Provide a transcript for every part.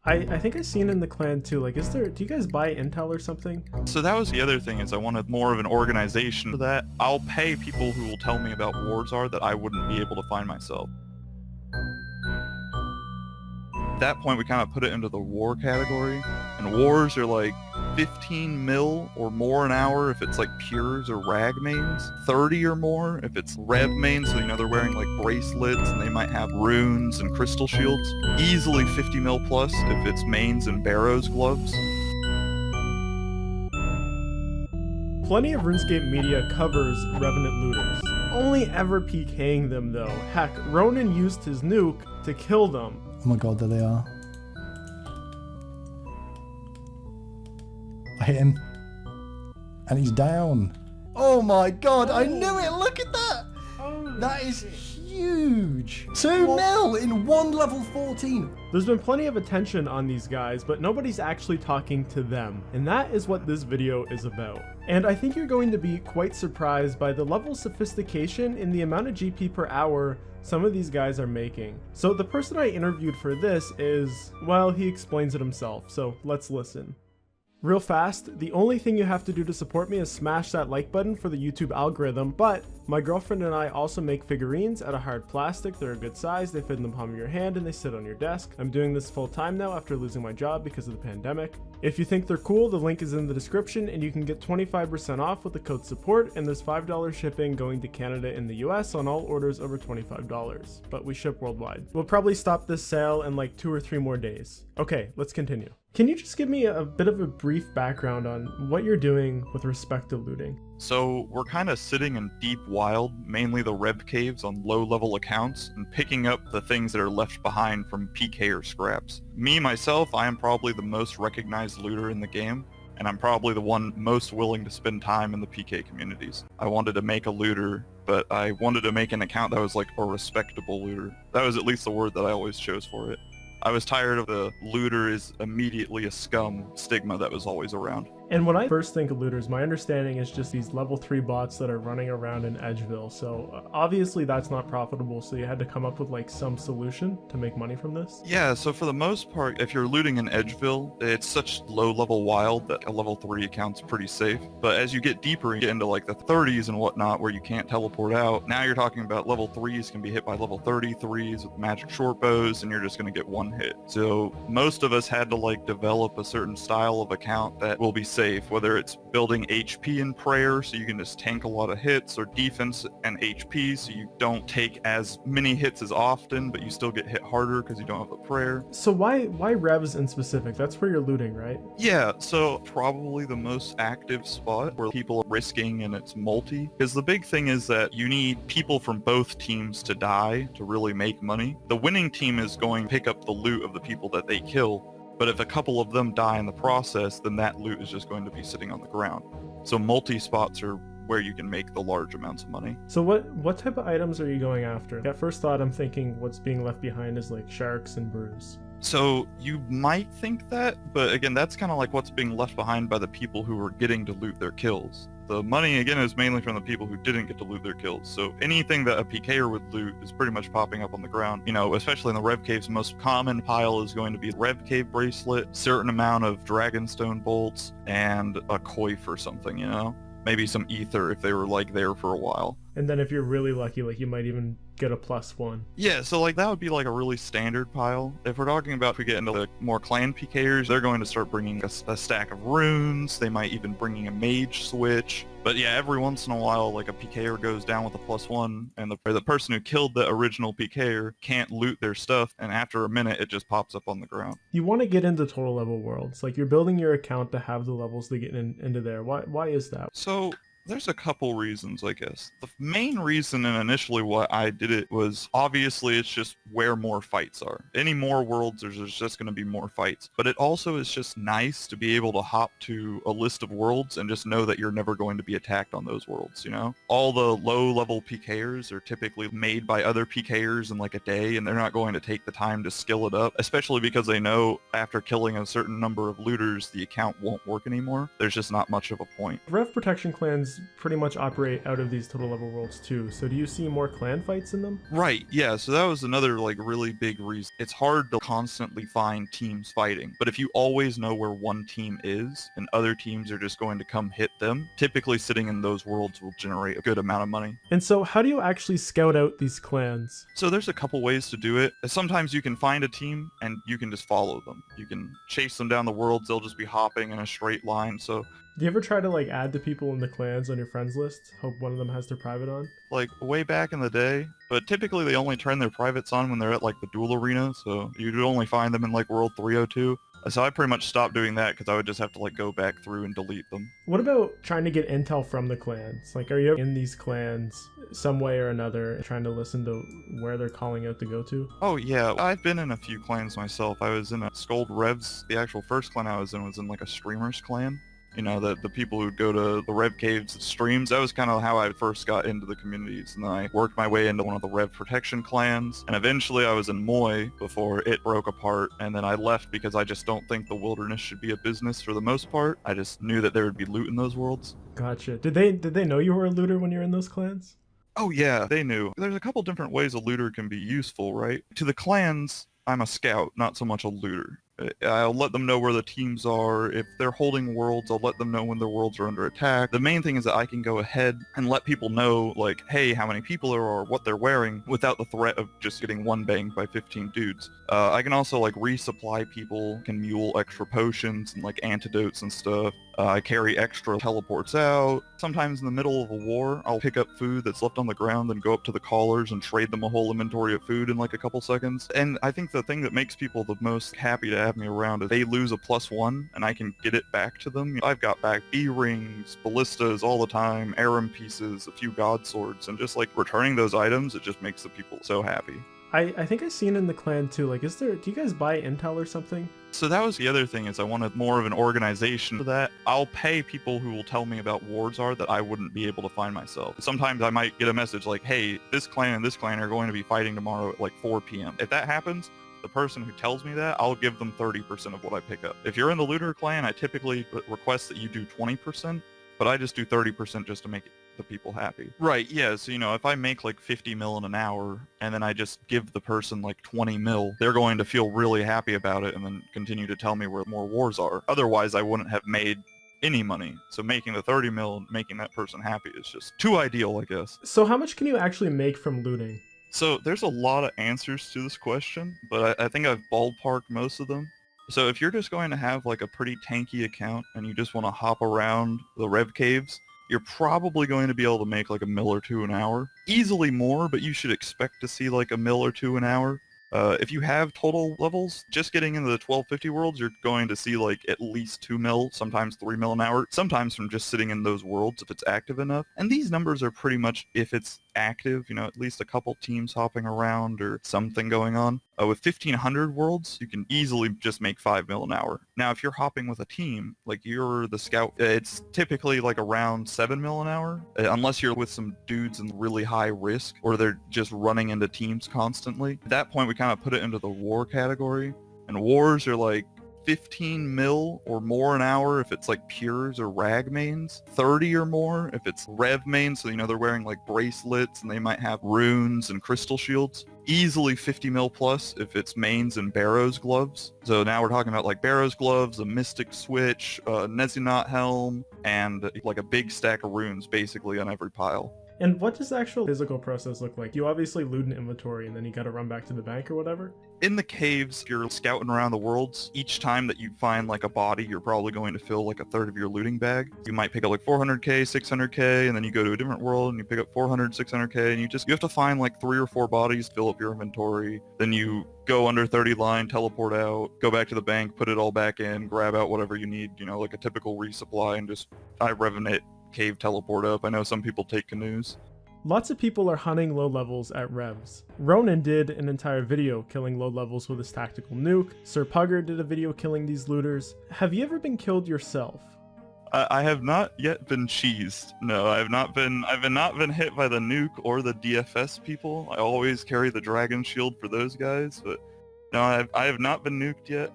I think I've seen in the clan too, like do you guys buy intel or something? So that was the other thing, is I wanted more of an organization for that. I'll pay people who will tell me about wars are that I wouldn't be able to find myself. At that point, we kind of put it into the war category, and wars are like 15 mil or more an hour if it's like pures or rag mains, 30 or more if it's rev mains, so they're wearing like bracelets and they might have runes and crystal shields, easily 50 mil plus if it's mains and barrows gloves. Plenty of RuneScape media covers Revenant Looters, only ever PKing them though. Heck, Ronan used his nuke to kill them. Oh my god, there they are. I hit him. And he's down. Oh my god, I knew it! Look at that! That is huge! 2 mil in one level 14! There's been plenty of attention on these guys, but nobody's actually talking to them. And that is what this video is about. And I think you're going to be quite surprised by the level of sophistication in the amount of GP per hour some of these guys are making. So the person I interviewed for this is, well, he explains it himself, so let's listen. Real fast, the only thing you have to do to support me is smash that like button for the YouTube algorithm, but my girlfriend and I also make figurines out of hard plastic. They're a good size, they fit in the palm of your hand, and they sit on your desk. I'm doing this full time now after losing my job because of the pandemic. If you think they're cool, the link is in the description, and you can get 25% off with the code SUPPORT, and there's $5 shipping going to Canada and the US on all orders over $25, but we ship worldwide. We'll probably stop this sale in like 2 or 3 more days. Okay, let's continue. Can you just give me a bit of a brief background on what you're doing with respect to looting? So we're kind of sitting in deep wild, mainly the Rev caves on low-level accounts, and picking up the things that are left behind from PK or scraps. Me, myself, I am probably the most recognized looter in the game, and I'm probably the one most willing to spend time in the PK communities. I wanted to make a looter, but I wanted to make an account that was like a respectable looter. That was at least the word that I always chose for it. I was tired of the looter is immediately a scum stigma that was always around. And when I first think of looters, my understanding is just these level 3 bots that are running around in Edgeville. So obviously that's not profitable, so you had to come up with like some solution to make money from this? Yeah, so for the most part, if you're looting in Edgeville, it's such low-level wild that a level 3 account's pretty safe. But as you get deeper, you get into like the 30s and whatnot where you can't teleport out. Now you're talking about level 3s can be hit by level 33s with magic short bows, and you're just going to get one hit. So most of us had to like develop a certain style of account that will be safe, whether it's building HP and prayer so you can just tank a lot of hits, or defense and HP so you don't take as many hits as often but you still get hit harder because you don't have the prayer. So why revs in specific? That's where you're looting, right? Yeah, so probably the most active spot where people are risking, and it's multi, because the big thing is that you need people from both teams to die to really make money. The winning team is going to pick up the loot of the people that they kill, but if a couple of them die in the process, then that loot is just going to be sitting on the ground. So multi-spots are where you can make the large amounts of money. So what type of items are you going after? At first thought, I'm thinking what's being left behind is like sharks and brews. So you might think that, but again, that's kind of like what's being left behind by the people who are getting to loot their kills. The money, again, is mainly from the people who didn't get to loot their kills. So anything that a PKer would loot is pretty much popping up on the ground. You know, especially in the Rev Caves, the most common pile is going to be Rev Cave bracelet, certain amount of Dragonstone bolts, and a coif or something, you know? Maybe some ether if they were like there for a while. And then if you're really lucky, like you might even get a +1. Yeah, so like that would be like a really standard pile. If we're talking about if we get into the more clan PKers, they're going to start bringing a stack of runes. They might even bringing a mage switch. But yeah, every once in a while, like a PKer goes down with a +1, and the person who killed the original PKer can't loot their stuff, and after a minute, it just pops up on the ground. You want to get into total level worlds. Like you're building your account to have the levels to get into there. Why is that? So there's a couple reasons, I guess. The main reason and initially why I did it was obviously it's just where more fights are. Any more worlds, there's just going to be more fights. But it also is just nice to be able to hop to a list of worlds and just know that you're never going to be attacked on those worlds, you know? All the low-level PKers are typically made by other PKers in like a day, and they're not going to take the time to skill it up, especially because they know after killing a certain number of looters, the account won't work anymore. There's just not much of a point. Rev protection clans servers pretty much operate out of these total level worlds too. So do you see more clan fights in them? Right, yeah, so that was another like really big reason. It's hard to constantly find teams fighting, but if you always know where one team is and other teams are just going to come hit them, typically sitting in those worlds will generate a good amount of money. And so how do you actually scout out these clans? So there's a couple ways to do it. Sometimes you can find a team and you can just follow them. You can chase them down the worlds, they'll just be hopping in a straight line, so Do you ever try to like add the people in the clans on your friends list? Hope one of them has their private on? like way back in the day, but typically they only turn their privates on when they're at like the duel arena, so you'd only find them in like World 302. So I pretty much stopped doing that because I would just have to like go back through and delete them. What about trying to get intel from the clans? Like, are you in these clans some way or another, trying to listen to where they're calling out to go to? Oh yeah, I've been in a few clans myself. I was in a Scold Revs. The actual first clan I was in like a streamers clan. You know, the people who'd go to the Rev Caves streams. That was kind of how I first got into the communities. And then I worked my way into one of the Rev Protection clans. And eventually I was in Moy before it broke apart. And then I left because I just don't think the wilderness should be a business for the most part. I just knew that there would be loot in those worlds. Gotcha. Did they know you were a looter when you were in those clans? Oh yeah, they knew. There's a couple different ways a looter can be useful, right? To the clans, I'm a scout, not so much a looter. I'll let them know where the teams are. If they're holding worlds, I'll let them know when their worlds are under attack. The main thing is that I can go ahead and let people know, like, hey, how many people there are, what they're wearing, without the threat of just getting one banged by 15 dudes. I can also, like, resupply people, can mule extra potions and, like, antidotes and stuff. I carry extra teleports out. Sometimes in the middle of a war, I'll pick up food that's left on the ground and go up to the callers and trade them a whole inventory of food in like a couple seconds. And I think the thing that makes people the most happy to have me around is they lose a +1 and I can get it back to them. I've got back B-rings, ballistas all the time, arum pieces, a few god swords, and just like returning those items, it just makes the people so happy. I think I've seen in the clan too, like, do you guys buy intel or something? So that was the other thing, is I wanted more of an organization for that. I'll pay people who will tell me about wards that I wouldn't be able to find myself. Sometimes I might get a message like, hey, this clan and this clan are going to be fighting tomorrow at like 4 p.m. If that happens, the person who tells me that, I'll give them 30% of what I pick up. If you're in the looter clan, I typically request that you do 20%, but I just do 30% just to make the people happy. Right, yeah, so if I make like 50 mil in an hour and then I just give the person like 20 mil, they're going to feel really happy about it and then continue to tell me where more wars are. Otherwise, I wouldn't have made any money. So making the 30 mil and making that person happy is just too ideal, I guess. So how much can you actually make from looting? So there's a lot of answers to this question, but I think I've ballparked most of them. So if you're just going to have like a pretty tanky account and you just want to hop around the Rev Caves, you're probably going to be able to make like $1 or $2 an hour. Easily more, but you should expect to see like $1 or $2 an hour. If you have total levels, just getting into the 1250 worlds, you're going to see like at least 2 mil, sometimes 3 mil an hour, sometimes from just sitting in those worlds if it's active enough. And these numbers are pretty much if it's active, at least a couple teams hopping around or something going on. With 1500 worlds, you can easily just make 5 mil an hour. Now, if you're hopping with a team, like you're the scout, it's typically like around 7 mil an hour, unless you're with some dudes in really high risk or they're just running into teams constantly. At that point, we kind of put it into the war category, and wars are like 15 mil or more an hour if it's like pures or rag mains, 30 or more if it's rev mains, so they're wearing like bracelets and they might have runes and crystal shields. Easily 50 mil plus if it's mains and Barrows gloves. So now we're talking about like Barrows gloves, a mystic switch, a Nezinot helm, and like a big stack of runes basically on every pile. And what does the actual physical process look like? You obviously loot an inventory and then you gotta run back to the bank or whatever? In the caves, you're scouting around the worlds. Each time that you find like a body, you're probably going to fill like a third of your looting bag. You might pick up like 400k, 600k, and then you go to a different world and you pick up 400, 600k, and you have to find like 3 or 4 bodies, fill up your inventory. Then you go under 30 line, teleport out, go back to the bank, put it all back in, grab out whatever you need, like a typical resupply, and just Revenant cave teleport up. I know some people take canoes. Lots of people are hunting low levels at revs. Ronan did an entire video killing low levels with his tactical nuke. Sir Pugger did a video killing these looters. Have you ever been killed yourself? I have not yet been cheesed. No, I've not been hit by the nuke or the DFS people. I always carry the dragon shield for those guys, but no, I have not been nuked yet.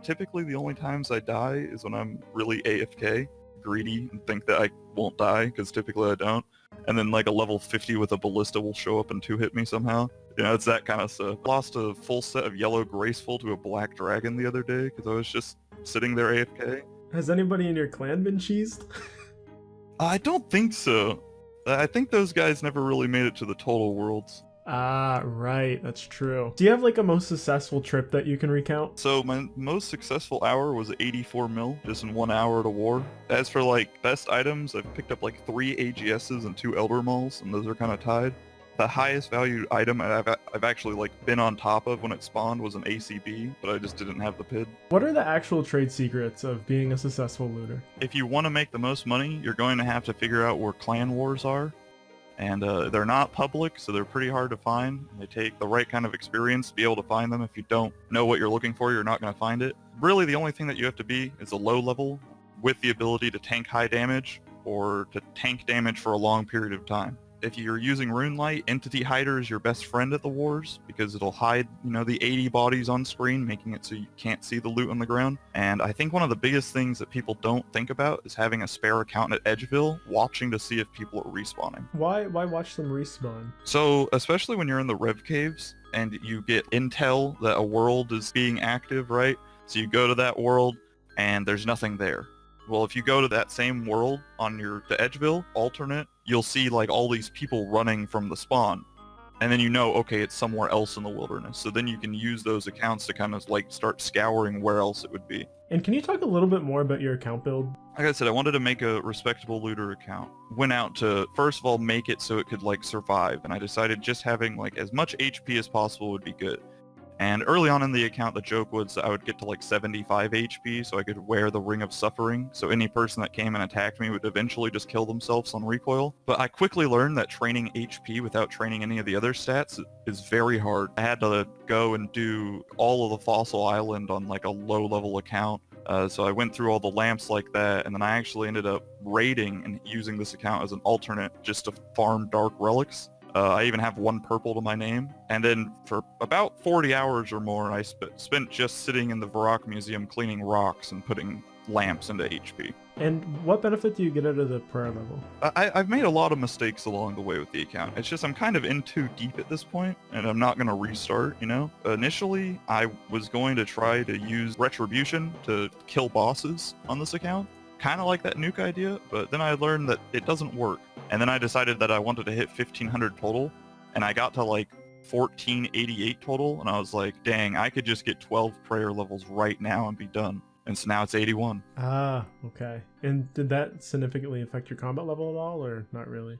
Typically the only times I die is when I'm really AFK. greedy and think that I won't die, because typically I don't. And then like a level 50 with a ballista will show up and 2-hit me somehow. You know, it's that kind of stuff. Lost a full set of yellow graceful to a black dragon the other day because I was just sitting there AFK. Has anybody in your clan been cheesed? I don't think so. I think those guys never really made it to the total worlds. Ah, right, that's true. Do you have like a most successful trip that you can recount? So my most successful hour was 84 mil, just in 1 hour at a war. As for like best items, I've picked up like 3 AGSs and 2 Elder Mauls, and those are kind of tied. The highest valued item I've actually like been on top of when it spawned was an ACB, but I just didn't have the PID. What are the actual trade secrets of being a successful looter? If you want to make the most money, you're going to have to figure out where clan wars are. And they're not public, so they're pretty hard to find. They take the right kind of experience to be able to find them. If you don't know what you're looking for, you're not going to find it. Really, the only thing that you have to be is a low level with the ability to tank high damage or to tank damage for a long period of time. If you're using Runelight, Entity Hider is your best friend at the wars because it'll hide, you know, the 80 bodies on screen, making it so you can't see the loot on the ground. And I think one of the biggest things that people don't think about is having a spare account at Edgeville, watching to see if people are respawning. Why watch them respawn? So, especially when you're in the Rev Caves and you get intel that a world is being active, right? So you go to that world and there's nothing there. Well, if you go to that same world on the Edgeville alternate, you'll see like all these people running from the spawn. And then you know, okay, it's somewhere else in the wilderness. So then you can use those accounts to kind of like start scouring where else it would be. And can you talk a little bit more about your account build? Like I said, I wanted to make a respectable looter account. Went out to, first of all, make it so it could like survive. And I decided just having like as much HP as possible would be good. And early on in the account, the joke was I would get to like 75 HP so I could wear the Ring of Suffering. So any person that came and attacked me would eventually just kill themselves on recoil. But I quickly learned that training HP without training any of the other stats is very hard. I had to go and do all of the Fossil Island on like a low level account. So I went through all the lamps like that, and then I actually ended up raiding and using this account as an alternate just to farm dark relics. I even have 1 purple to my name. And then for about 40 hours or more, I spent just sitting in the Varrock Museum cleaning rocks and putting lamps into HP. And what benefit do you get out of the prayer level? I've made a lot of mistakes along the way with the account. It's just I'm kind of in too deep at this point, and I'm not going to restart, you know? Initially, I was going to try to use Retribution to kill bosses on this account. Kind of like that nuke idea, but then I learned that it doesn't work. And then I decided that I wanted to hit 1500 total, and I got to like 1488 total, and I was like, dang, I could just get 12 prayer levels right now and be done. And so now it's 81. Ah, okay. And did that significantly affect your combat level at all, or not really?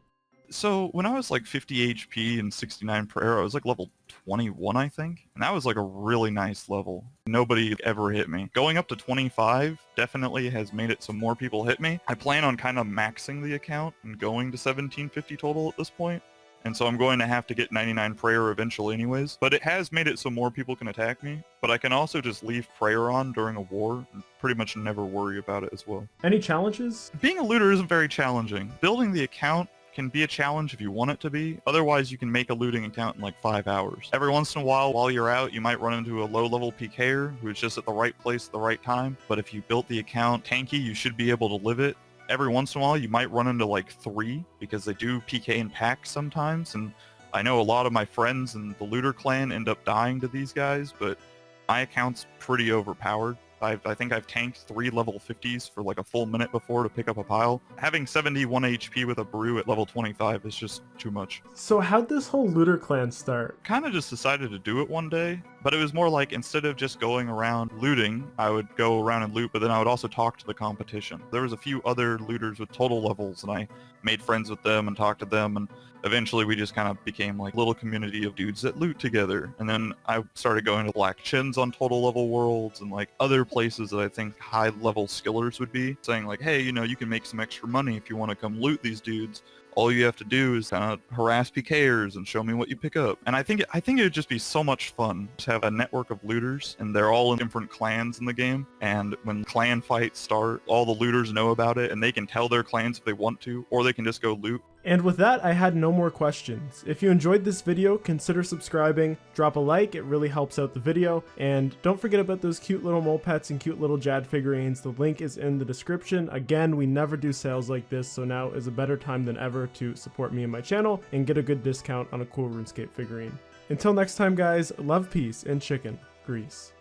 So when I was like 50 HP and 69 prayer, I was like level 21, I think. And that was like a really nice level. Nobody ever hit me. Going up to 25 definitely has made it so more people hit me. I plan on kind of maxing the account and going to 1750 total at this point. And so I'm going to have to get 99 prayer eventually anyways. But it has made it so more people can attack me. But I can also just leave prayer on during a war and pretty much never worry about it as well. Any challenges? Being a looter isn't very challenging. Building the account can be a challenge if you want it to be. Otherwise, you can make a looting account in like 5 hours. Every once in a while you're out, you might run into a low level Pker who is just at the right place at the right time. But if you built the account tanky, you should be able to live it. Every once in a while, you might run into like 3 because they do PK in packs sometimes. And I know a lot of my friends in the looter clan end up dying to these guys, but my account's pretty overpowered. I think I've tanked 3 level 50s for like a full minute before to pick up a pile. Having 71 HP with a brew at level 25 is just too much. So how'd this whole looter clan start? Kind of just decided to do it one day, but it was more like instead of just going around looting, I would go around and loot, but then I would also talk to the competition. There was a few other looters with total levels, and I made friends with them and talked to them, and eventually we just kind of became like a little community of dudes that loot together. And then I started going to Black Chins on total level worlds and like other places that I think high level skillers would be, saying like, hey, you know, you can make some extra money if you want to come loot these dudes. All you have to do is kind of harass Pkers and show me what you pick up. And I think it would just be so much fun to have a network of looters, and they're all in different clans in the game. And when clan fights start, all the looters know about it, and they can tell their clans if they want to, or they can just go loot. And with that, I had no more questions. If you enjoyed this video, consider subscribing, drop a like, it really helps out the video, and don't forget about those cute little mole pets and cute little Jad figurines. The link is in the description. Again, we never do sales like this, so now is a better time than ever to support me and my channel and get a good discount on a cool RuneScape figurine. Until next time guys, love, peace, and chicken grease.